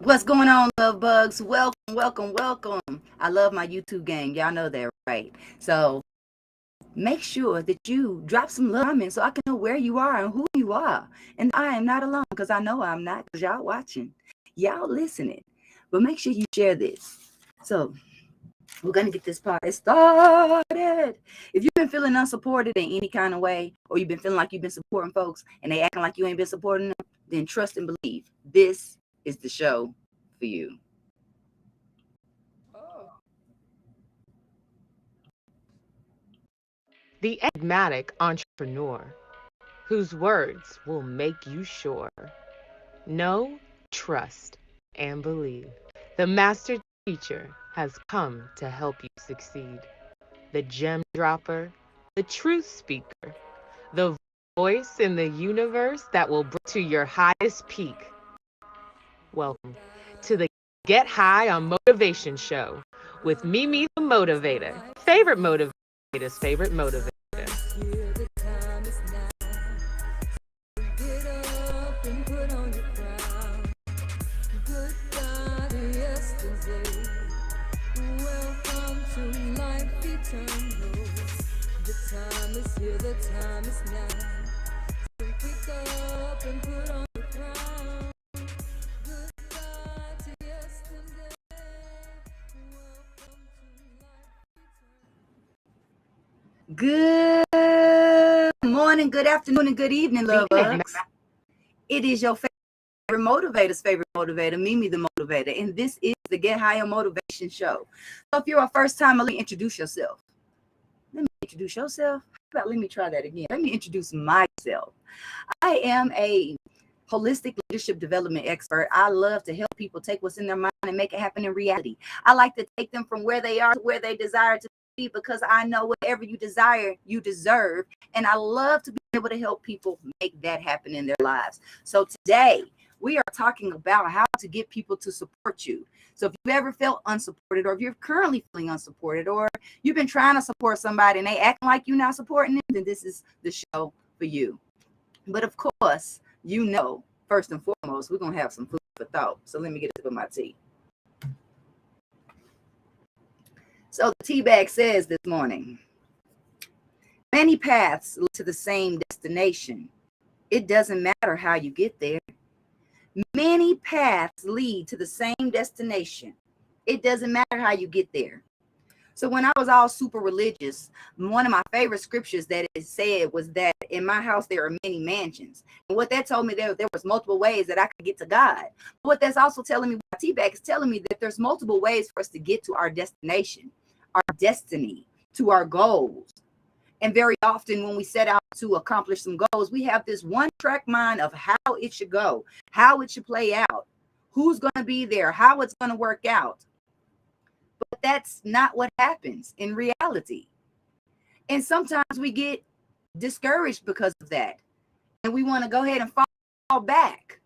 What's going on, love bugs? Welcome, welcome, welcome. I love my YouTube gang. Y'all know that, right? So make sure that you drop some love comments so I can know where you are and who you are. And I am not alone because I know I'm not because y'all watching, y'all listening. But make sure you share this. So we're going to get this party started. If you've been feeling unsupported in any kind of way, or you've been feeling like you've been supporting folks and they acting like you ain't been supporting them, then trust and believe this is the show for you. The enigmatic entrepreneur whose words will make you sure. Know, trust, and believe. The master teacher has come to help you succeed. The gem dropper, the truth speaker, the voice in the universe that will bring to your highest peak. Welcome to the Get High on Motivation show with Mimi the Motivator, favorite motivator's favorite motivator. Good morning, good afternoon, and good evening, love bugs. It is your favorite motivator's favorite motivator, Mimi the Motivator, and this is the Get Higher Motivation Show. So if you're a first time, let me introduce yourself. Let me introduce yourself. How about let me try that again? Let me introduce myself. I am a holistic leadership development expert. I love to help people take what's in their mind and make it happen in reality. I like to take them from where they are to where they desire to be because I know whatever you desire, you deserve. And I love to be able to help people make that happen in their lives. So today, we are talking about how to get people to support you. So if you've ever felt unsupported, or if you're currently feeling unsupported, or you've been trying to support somebody and they acting like you're not supporting them, then this is the show for you. But of course, first and foremost, we're going to have some food for thought. So let me get a sip of my tea. So the tea bag says this morning, many paths lead to the same destination. It doesn't matter how you get there. Many paths lead to the same destination. It doesn't matter how you get there. So when I was all super religious, one of my favorite scriptures that it said was that in my house there are many mansions. And what that told me, there was multiple ways that I could get to God. But what that's also telling me, my T-Bag is telling me that there's multiple ways for us to get to our destination, our destiny, to our goals. And very often when we set out to accomplish some goals, we have this one track mind of how it should go, how it should play out, who's going to be there, how it's going to work out. But that's not what happens in reality. And sometimes we get discouraged because of that. And we want to go ahead and fall back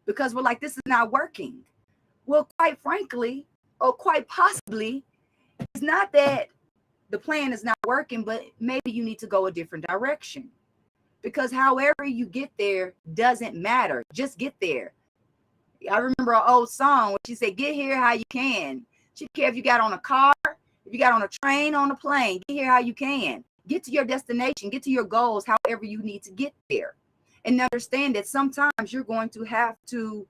because we're like, this is not working. Well, quite frankly, or quite possibly, it's not that the plan is not working, but maybe you need to go a different direction. Because however you get there doesn't matter. Just get there. I remember an old song where she said, get here how you can. She didn't care if you got on a car, if you got on a train, on a plane, get here how you can. Get to your destination, get to your goals, however you need to get there. And understand that sometimes you're going to have to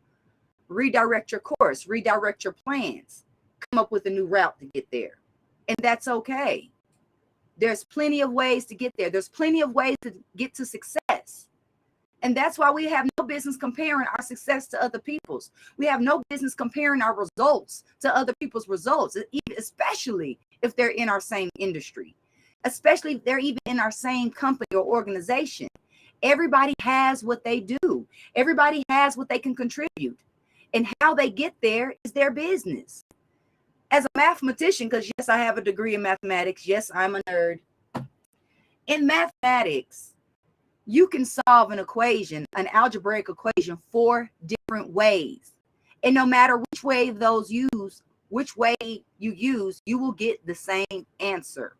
redirect your course, redirect your plans, come up with a new route to get there. And that's okay. There's plenty of ways to get there. There's plenty of ways to get to success. And that's why we have no business comparing our success to other people's. We have no business comparing our results to other people's results, especially if they're in our same industry, especially if they're even in our same company or organization. Everybody has what they do. Everybody has what they can contribute. And how they get there is their business. As a mathematician, because yes, I have a degree in mathematics. Yes, I'm a nerd. In mathematics, you can solve an equation, an algebraic equation, 4 different ways. And no matter which way you use, you will get the same answer.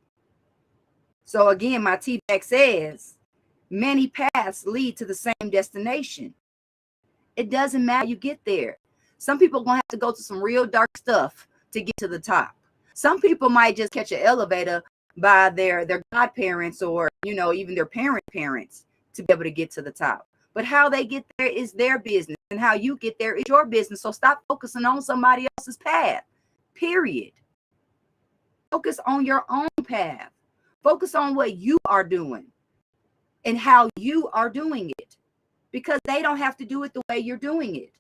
So again, my T-Bag says, many paths lead to the same destination. It doesn't matter how you get there. Some people are going to have to go through some real dark stuff to get to the top. Some people might just catch an elevator by their godparents or, even their parents to be able to get to the top. But how they get there is their business, and how you get there is your business. So stop focusing on somebody else's path, period. Focus on your own path. Focus on what you are doing and how you are doing it, because they don't have to do it the way you're doing it.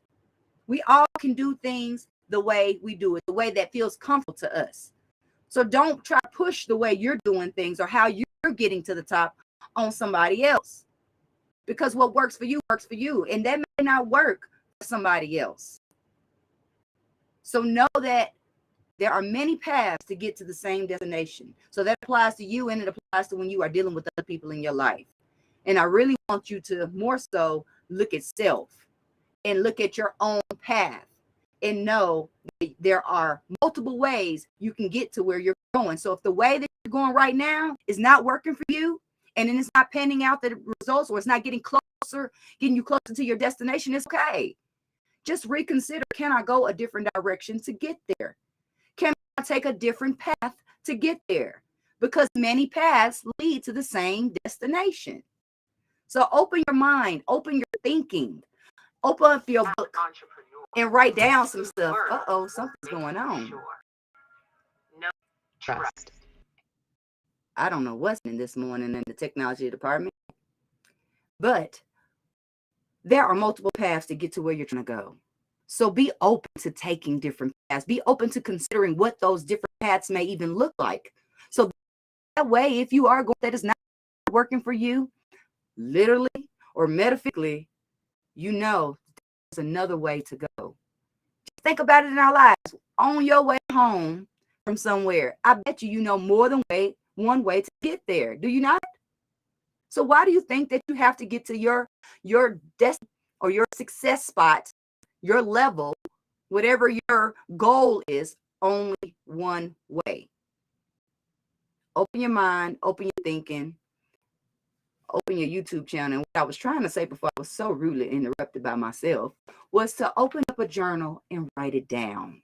We all can do things the way we do it, the way that feels comfortable to us. So don't try to push the way you're doing things or how you're getting to the top on somebody else, because what works for you works for you, and that may not work for somebody else. So know that there are many paths to get to the same destination. So that applies to you, and it applies to when you are dealing with other people in your life. And I really want you to more so look at self and look at your own path and know that there are multiple ways you can get to where you're going. So if the way that you're going right now is not working for you, and then it's not panning out the results, or it's not getting you closer to your destination, it's okay. Just reconsider, can I go a different direction to get there? Can I take a different path to get there? Because many paths lead to the same destination. So open your mind, open your thinking, open up your book and write down some stuff. Something's going on. No trust. I don't know what's in this morning in the technology department, but there are multiple paths to get to where you're trying to go. So be open to taking different paths. Be open to considering what those different paths may even look like. So that way, if you are going that is not working for you, literally or metaphorically, there's another way to go. Just think about it in our lives. On your way home from somewhere, I bet you know more than one way to get there. Do you not? So why do you think that you have to get to your destiny or your success spot, your level, whatever your goal is, only one way? Open your mind, open your thinking, open your YouTube channel. And what I was trying to say before I was so rudely interrupted by myself was to open up a journal and write it down.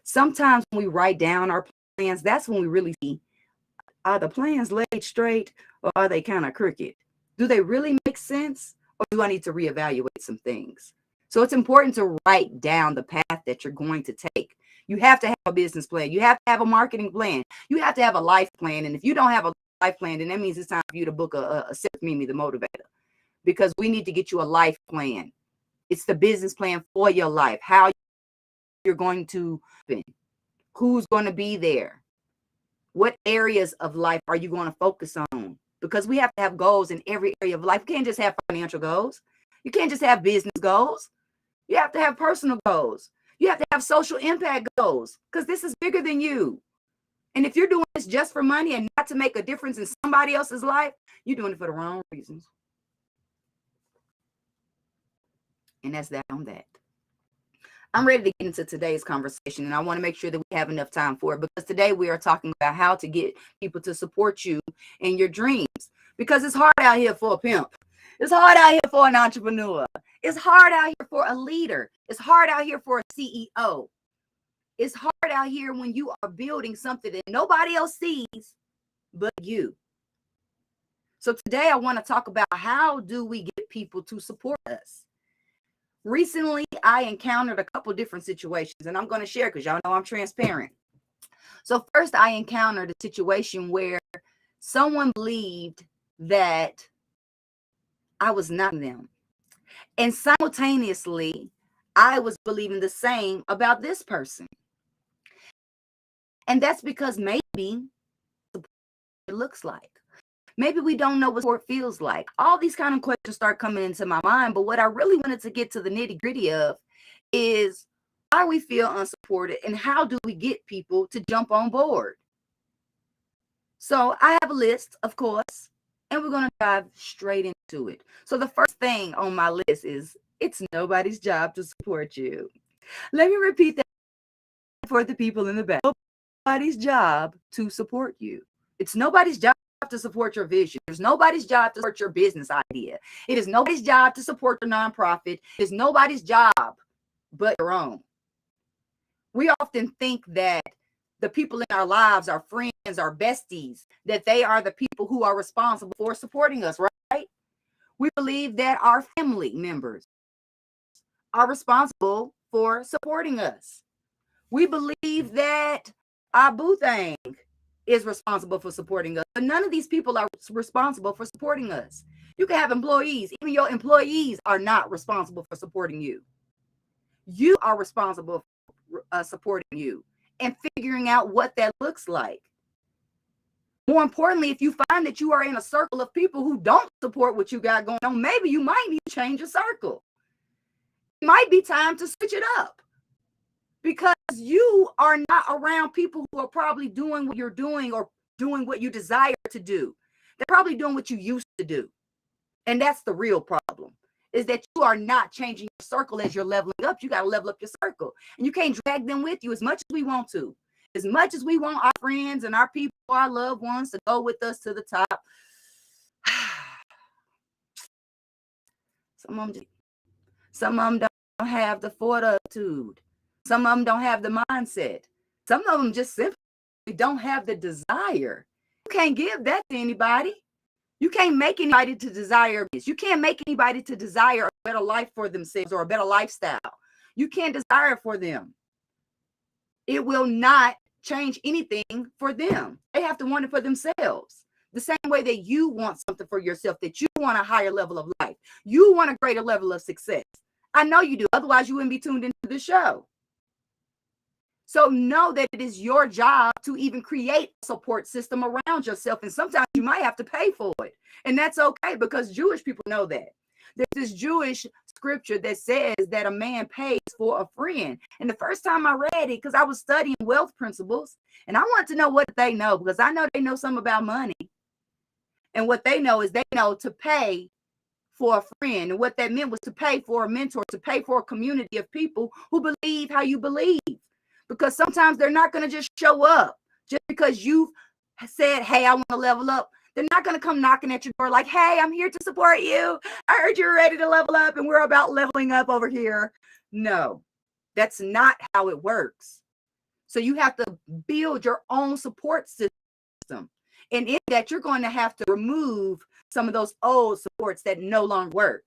Sometimes when we write down our plans, that's when we really see, are the plans laid straight or are they kind of crooked? Do they really make sense, or do I need to reevaluate some things? So it's important to write down the path that you're going to take. You have to have a business plan. You have to have a marketing plan. You have to have a life plan. And if you don't have a life plan, then that means it's time for you to book a sip with Mimi, the motivator, because we need to get you a life plan. It's the business plan for your life, how you're going to spend, who's going to be there, what areas of life are you going to focus on? Because we have to have goals in every area of life. You can't just have financial goals. You can't just have business goals. You have to have personal goals. You have to have social impact goals, because this is bigger than you. And if you're doing this just for money and not to make a difference in somebody else's life, you're doing it for the wrong reasons. And that's that on that. I'm ready to get into today's conversation, and I want to make sure that we have enough time for it, because today we are talking about how to get people to support you in your dreams, because it's hard out here for a pimp. It's hard out here for an entrepreneur. It's hard out here for a leader. It's hard out here for a CEO. It's hard out here when you are building something that nobody else sees but you. So today I want to talk about, how do we get people to support us? Recently, I encountered a couple different situations, and I'm going to share because y'all know I'm transparent. So first, I encountered a situation where someone believed that I was not them. And simultaneously, I was believing the same about this person. And that's because maybe it looks like. Maybe we don't know what support feels like. All these kind of questions start coming into my mind. But what I really wanted to get to the nitty gritty of is why we feel unsupported and how do we get people to jump on board. So I have a list, of course, and we're going to dive straight into it. So the first thing on my list is, it's nobody's job to support you. Let me repeat that for the people in the back. Nobody's job to support you. It's nobody's job to support your vision. It's nobody's job to support your business idea. It is nobody's job to support your nonprofit. It's nobody's job but your own. We often think that the people in our lives, our friends, our besties, that they are the people who are responsible for supporting us, right? We believe that our family members are responsible for supporting us. We believe that our boo thing is responsible for supporting us, but none of these people are responsible for supporting us. You can have employees, even your employees are not responsible for supporting you. You are responsible for supporting you and figuring out what that looks like. More importantly, if you find that you are in a circle of people who don't support what you got going on, maybe you might need to change your circle. It might be time to switch it up, because you are not around people who are probably doing what you're doing or doing what you desire to do. They're probably doing what you used to do. And that's the real problem, is that you are not changing your circle as you're leveling up. You got to level up your circle. And you can't drag them with you as much as we want to. As much as we want our friends and our people, our loved ones to go with us to the top. Some of them don't have the fortitude. Some of them don't have the mindset. Some of them just simply don't have the desire. You can't give that to anybody. You can't make anybody to desire this. You can't make anybody to desire a better life for themselves or a better lifestyle. You can't desire for them. It will not change anything for them. They have to want it for themselves. The same way that you want something for yourself, that you want a higher level of life. You want a greater level of success. I know you do. Otherwise, you wouldn't be tuned into the show. So know that it is your job to even create a support system around yourself. And sometimes you might have to pay for it. And that's okay, because Jewish people know that. There's this Jewish scripture that says that a man pays for a friend. And the first time I read it, because I was studying wealth principles, and I wanted to know what they know, because I know they know something about money. And what they know is they know to pay for a friend. And what that meant was to pay for a mentor, to pay for a community of people who believe how you believe. Because sometimes they're not going to just show up just because you've said, hey, I want to level up. They're not going to come knocking at your door like, hey, I'm here to support you. I heard you're ready to level up and we're about leveling up over here. No, that's not how it works. So you have to build your own support system. And in that, you're going to have to remove some of those old supports that no longer work.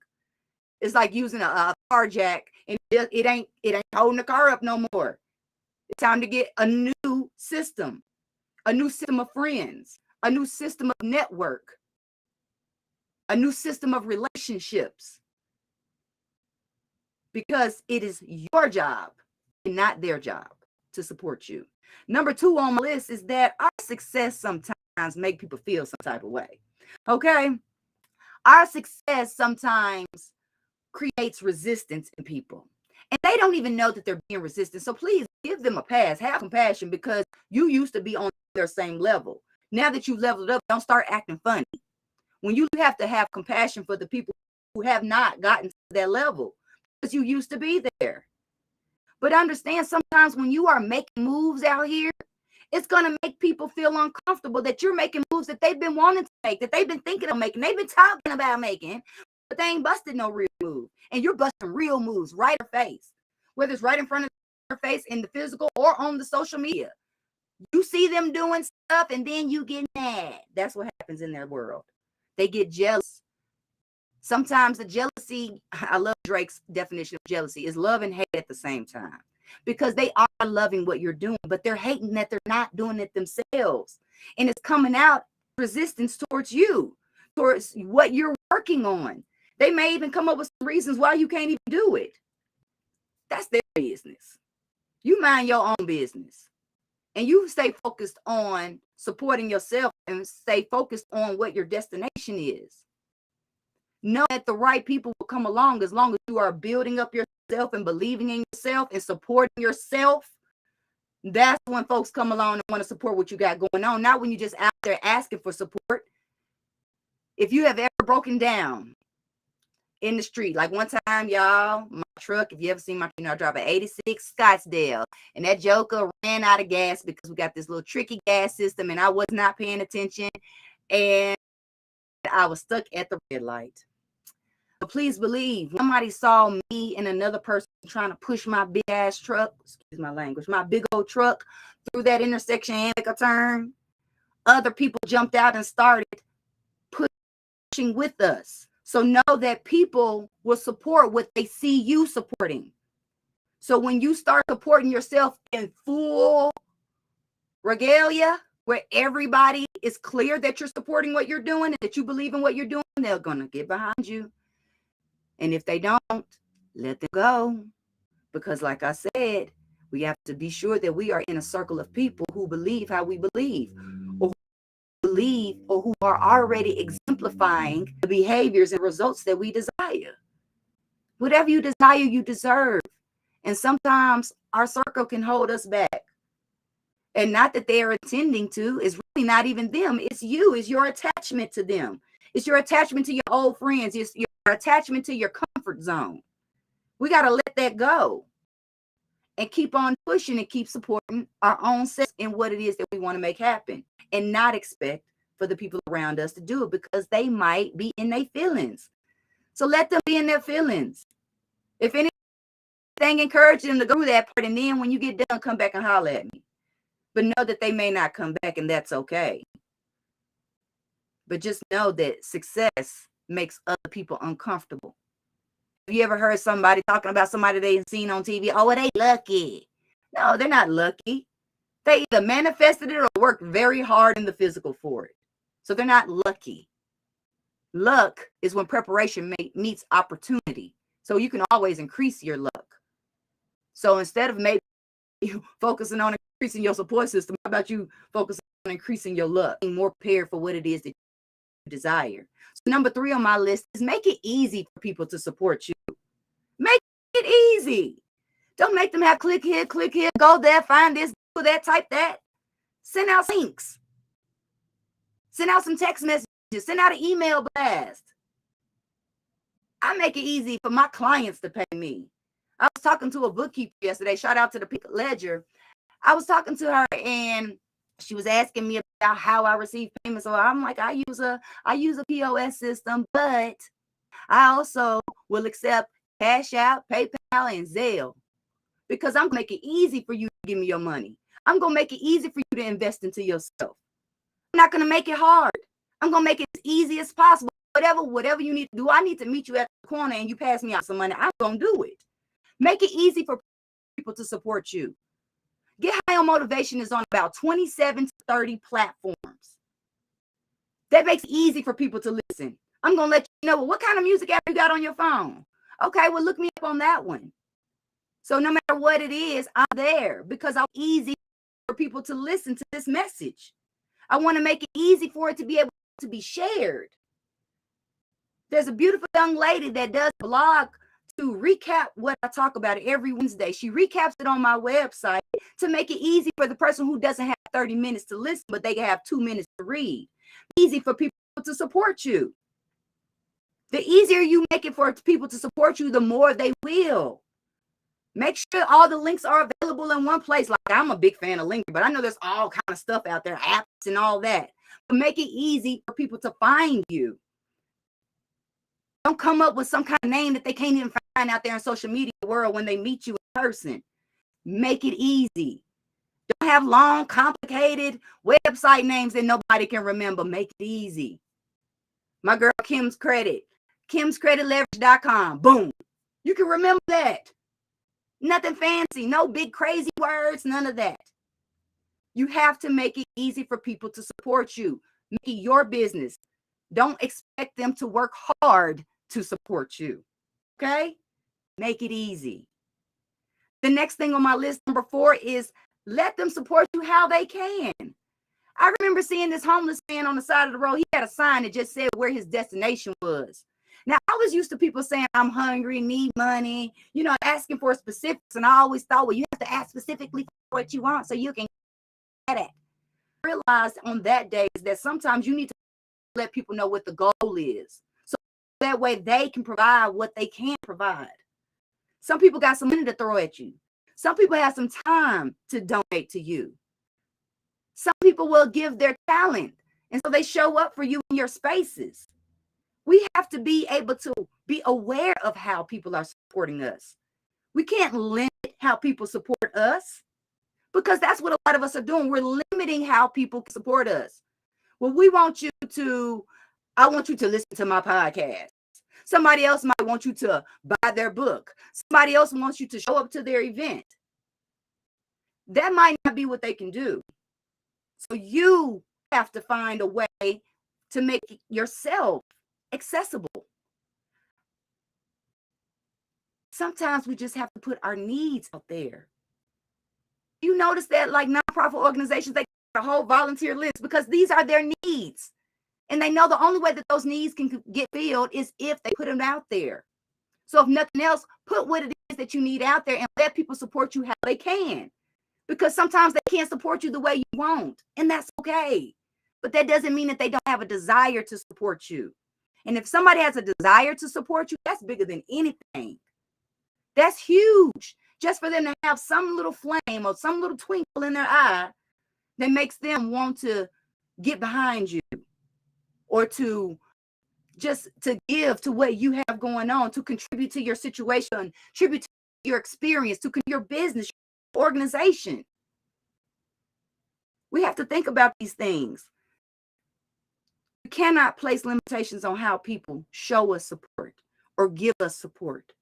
It's like using a car jack and it ain't holding the car up no more. It's time to get a new system of friends, a new system of network, a new system of relationships, because it is your job and not their job to support you. Number 2 on my list is that our success sometimes make people feel some type of way. Okay? Our success sometimes creates resistance in people. And they don't even know that they're being resistant. So please give them a pass. Have compassion, because you used to be on their same level. Now that you've leveled up, don't start acting funny. When you have to have compassion for the people who have not gotten to that level, because you used to be there. But understand, sometimes when you are making moves out here, it's going to make people feel uncomfortable that you're making moves that they've been wanting to make, that they've been thinking of making, they've been talking about making, but they ain't busted no real move. And you're busting real moves right in their face, whether it's right in front of their face in the physical or on the social media. You see them doing stuff and then you get mad. That's what happens in their world. They get jealous. Sometimes the jealousy, I love Drake's definition of jealousy, is love and hate at the same time. Because they are loving what you're doing, but they're hating that they're not doing it themselves. And it's coming out resistance towards you, towards what you're working on. They may even come up with some reasons why you can't even do it. That's their business. You mind your own business. And you stay focused on supporting yourself and stay focused on what your destination is. Know that the right people will come along as long as you are building up yourself and believing in yourself and supporting yourself. That's when folks come along and want to support what you got going on. Not when you're just out there asking for support. If you have ever broken down in the street, like one time, y'all, my truck, if you ever seen my, I drive an 86 Scottsdale, and that joker ran out of gas because we got this little tricky gas system and I was not paying attention and I was stuck at the red light. Please believe, somebody saw me and another person trying to push my big ass truck, excuse my language, my big old truck through that intersection and make a turn. Other people jumped out and started pushing with us. So know that people will support what they see you supporting. So when you start supporting yourself in full regalia, where everybody is clear that you're supporting what you're doing and that you believe in what you're doing, they're going to get behind you. And if they don't, let them go. Because like I said, we have to be sure that we are in a circle of people who believe how we believe, or who believe, or who are already exemplifying the behaviors and results that we desire. Whatever you desire, you deserve. And sometimes our circle can hold us back. And not that they are intending to, it's really not even them. It's you, it's your attachment to them. It's your attachment to your old friends. It's your attachment to your comfort zone. We got to let that go and keep on pushing and keep supporting our own self in what it is that we want to make happen, and not expect for the people around us to do it, because they might be in their feelings. So let them be in their feelings. If anything, encourage them to go through that part, and then when you get done, come back and holler at me. But know that they may not come back, and that's okay. But just know that success makes other people uncomfortable. Have you ever heard somebody talking about somebody they've seen on TV? Oh, they lucky. No, they're not lucky. They either manifested it or worked very hard in the physical for it. So they're not lucky. Luck is when preparation meets opportunity. So you can always increase your luck. So instead of maybe focusing on increasing your support system, how about you focus on increasing your luck, being more prepared for what it is that you desire? So number 3 on my list is make it easy for people to support you. Make it easy. Don't make them have click here, go there, find this, do that, type that. Send out links. Send out some text messages. Send out an email blast. I make it easy for my clients to pay me. I was talking to a bookkeeper yesterday. Shout out to the Pick Ledger. I was talking to her and she was asking me about how I receive payments. So I'm like, I use a POS system, but I also will accept Cash App, PayPal, and Zelle, because I'm gonna make it easy for you to give me your money. I'm gonna make it easy for you to invest into yourself. I'm not gonna make it hard. I'm gonna make it as easy as possible. Whatever you need to do, I need to meet you at the corner and you pass me out some money, I'm gonna do it. Make it easy for people to support you. Get High on Motivation is on about 27 to 30 platforms. That makes it easy for people to listen. I'm going to let you know, what kind of music app you got on your phone? Okay, well, look me up on that one. So no matter what it is, I'm there because I'm easy for people to listen to this message. I want to make it easy for it to be able to be shared. There's a beautiful young lady that does a blog to recap what I talk about every Wednesday. She recaps it on my website to make it easy for the person who doesn't have 30 minutes to listen, but they can have 2 minutes to read. Easy for people to support you. The easier you make it for people to support you, the more they will. Make sure all the links are available in one place. Like, I'm a big fan of LinkedIn, but I know there's all kind of stuff out there, apps and all that. But make it easy for people to find you. Don't come up with some kind of name that they can't even find out there in social media world when they meet you in person. Make it easy. Don't have long, complicated website names that nobody can remember. Make it easy. My girl Kim's Credit, kimscreditleverage.com. Boom. You can remember that. Nothing fancy, no big crazy words, none of that. You have to make it easy for people to support you. Make it your business. Don't expect them to work hard to support you. Okay? Make it easy. The next thing on my list, number 4, is let them support you how they can. I remember seeing this homeless man on the side of the road. He had a sign that just said where his destination was. Now, I was used to people saying, I'm hungry, need money, asking for specifics. And I always thought, well, you have to ask specifically for what you want so you can get it. I realized on that day is that sometimes you need to let people know what the goal is. So that way they can provide what they can provide. Some people got some money to throw at you. Some people have some time to donate to you. Some people will give their talent, and so they show up for you in your spaces. We have to be able to be aware of how people are supporting us. We can't limit how people support us because that's what a lot of us are doing. We're limiting how people support us. Well, I want you to listen to my podcast. Somebody else might want you to buy their book. Somebody else wants you to show up to their event. That might not be what they can do. So you have to find a way to make yourself accessible. Sometimes we just have to put our needs out there. You notice that like nonprofit organizations, they got a whole volunteer list because these are their needs. And they know the only way that those needs can get filled is if they put them out there. So if nothing else, put what it is that you need out there and let people support you how they can. Because sometimes they can't support you the way you want. And that's okay. But that doesn't mean that they don't have a desire to support you. And if somebody has a desire to support you, that's bigger than anything. That's huge. Just for them to have some little flame or some little twinkle in their eye that makes them want to get behind you or to just to give to what you have going on, to contribute to your situation, contribute to your experience, to your business, your organization. We have to think about these things. You cannot place limitations on how people show us support or give us support.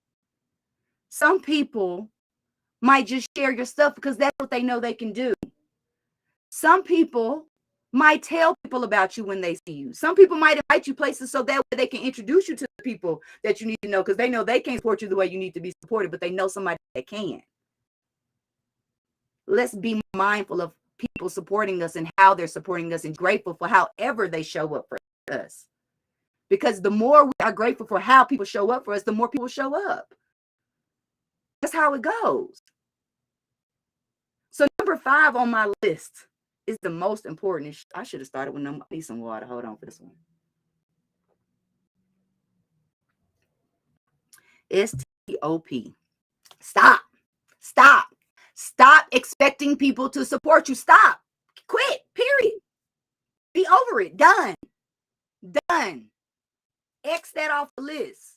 Some people might just share your stuff because that's what they know they can do. Some people might tell people about you when they see you. Some people might invite you places so that way they can introduce you to the people that you need to know because they know they can't support you the way you need to be supported, but they know somebody that can. Let's be mindful of people supporting us and how they're supporting us and grateful for however they show up for us. Because the more we are grateful for how people show up for us, the more people show up. That's how it goes. So number 5 on my list is the most important. I should have started with I need some water. Hold on for this one. STOP. Stop. Stop. Stop expecting people to support you. Stop. Quit. Period. Be over it. Done. Done. X that off the list.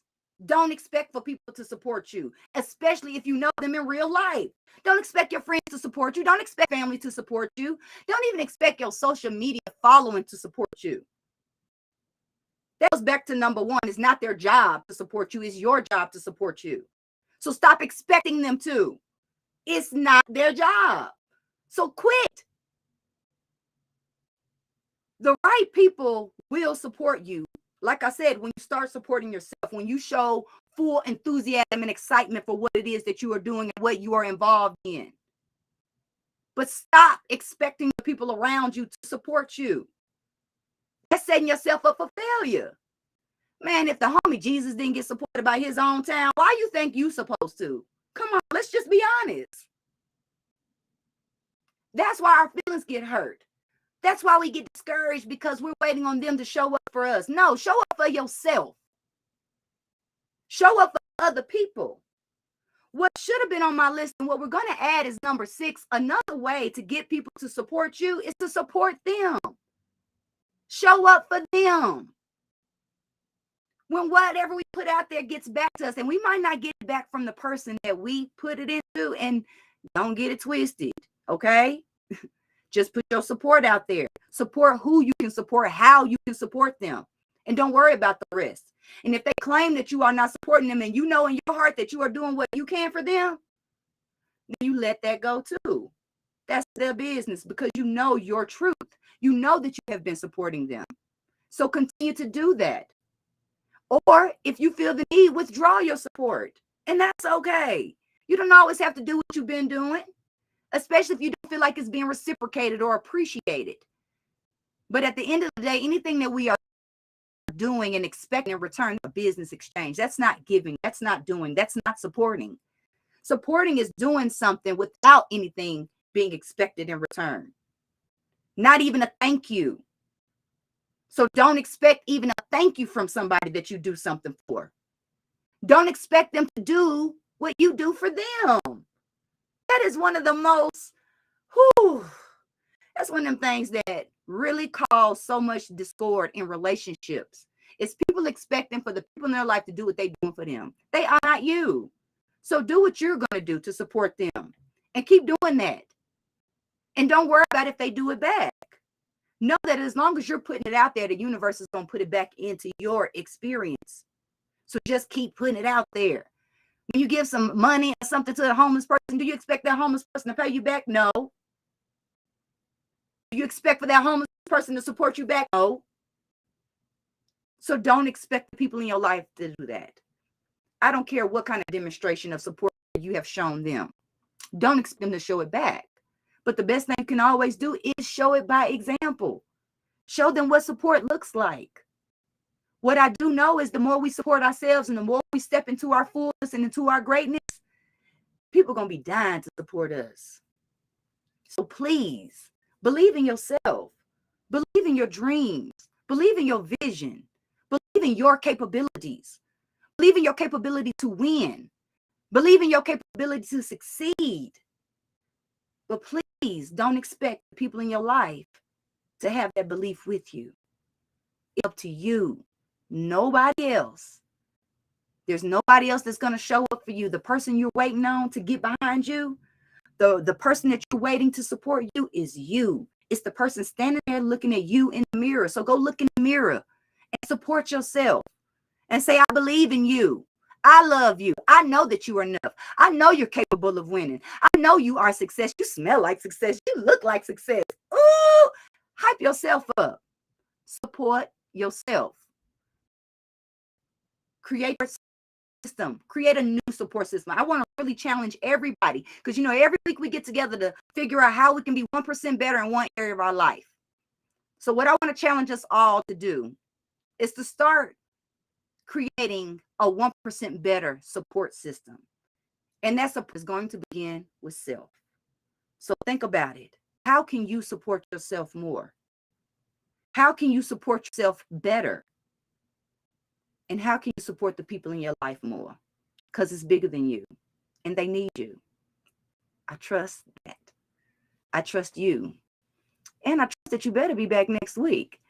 Don't expect for people to support you, especially if you know them in real life. Don't expect your friends to support you. Don't expect family to support you. Don't even expect your social media following to support you. That goes back to number 1. It's not their job to support you. It's your job to support you. So stop expecting them to. It's not their job. So quit. The right people will support you. Like I said, when you start supporting yourself, when you show full enthusiasm and excitement for what it is that you are doing and what you are involved in. But stop expecting the people around you to support you. That's setting yourself up for failure. Man, if the homie Jesus didn't get supported by his own town, why you think you supposed to? Come on, let's just be honest. That's why our feelings get hurt. That's why we get discouraged because we're waiting on them to show up for us. No, show up for yourself. Show up for other people. What should have been on my list and what we're going to add is number 6. Another way to get people to support you is to support them. Show up for them. When whatever we put out there gets back to us, and we might not get it back from the person that we put it into, and don't get it twisted, okay? Just put your support out there. Support who you can support, how you can support them. And don't worry about the rest. And if they claim that you are not supporting them and you know in your heart that you are doing what you can for them, then you let that go too. That's their business because you know your truth. You know that you have been supporting them. So continue to do that. Or if you feel the need, withdraw your support. And that's okay. You don't always have to do what you've been doing, especially if you don't feel like it's being reciprocated or appreciated. But at the end of the day, anything that we are doing and expecting in return, a business exchange, that's not giving, that's not doing, that's not supporting. Supporting is doing something without anything being expected in return. Not even a thank you. So don't expect even a thank you from somebody that you do something for. Don't expect them to do what you do for them. That is one of the most, that's one of them things that really cause so much discord in relationships It's people expecting for the people in their life to do what they're doing for them. They are not you. So do what you're going to do to support them and keep doing that. And don't worry about if they do it back. Know that as long as you're putting it out there, the universe is going to put it back into your experience. So just keep putting it out there. When you give some money or something to a homeless person, do you expect that homeless person to pay you back? No. Do you expect for that homeless person to support you back? No. So don't expect the people in your life to do that. I don't care what kind of demonstration of support you have shown them. Don't expect them to show it back. But the best thing you can always do is show it by example. Show them what support looks like. What I do know is the more we support ourselves and the more we step into our fullness and into our greatness, people are going to be dying to support us. So please, believe in yourself. Believe in your dreams. Believe in your vision. Believe in your capabilities. Believe in your capability to win. Believe in your capability to succeed. But please don't expect the people in your life to have that belief with you. It's up to you. Nobody else. There's nobody else that's going to show up for you. The person you're waiting on to get behind you, the person that you're waiting to support you is you. It's the person standing there looking at you in the mirror. So go look in the mirror and support yourself and say, I believe in you. I love you. I know that you are enough. I know you're capable of winning. I know you are success. You smell like success. You look like success. Ooh, hype yourself up. Support yourself. Create a system. Create a new support system. I want to really challenge everybody because, every week we get together to figure out how we can be 1% better in one area of our life. So what I want to challenge us all to do is to start creating a 1% better support system. And that support is going to begin with self. So think about it. How can you support yourself more? How can you support yourself better? And how can you support the people in your life more? Because it's bigger than you and they need you. I trust that. I trust you. And I trust that you better be back next week.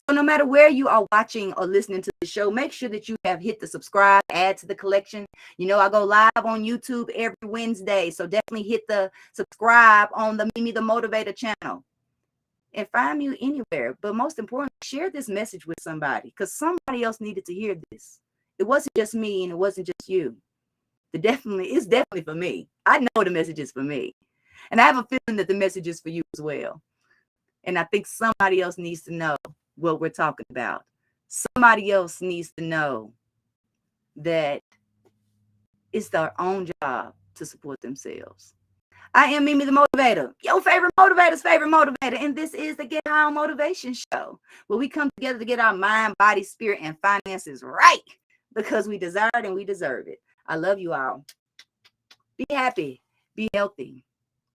So no matter where you are watching or listening to the show, make sure that you have hit the subscribe, add to the collection. I go live on YouTube every Wednesday. So definitely hit the subscribe on the Mimi the Motivator channel. And find me anywhere. But most importantly, share this message with somebody because somebody else needed to hear this. It wasn't just me and it wasn't just you. It's definitely for me. I know the message is for me. And I have a feeling that the message is for you as well. And I think somebody else needs to know what we're talking about. Somebody else needs to know that it's their own job to support themselves. I am Mimi the Motivator, your favorite motivator's favorite motivator. And this is the Get High on Motivation show, where we come together to get our mind, body, spirit, and finances right because we desire it and we deserve it. I love you all. Be happy. Be healthy.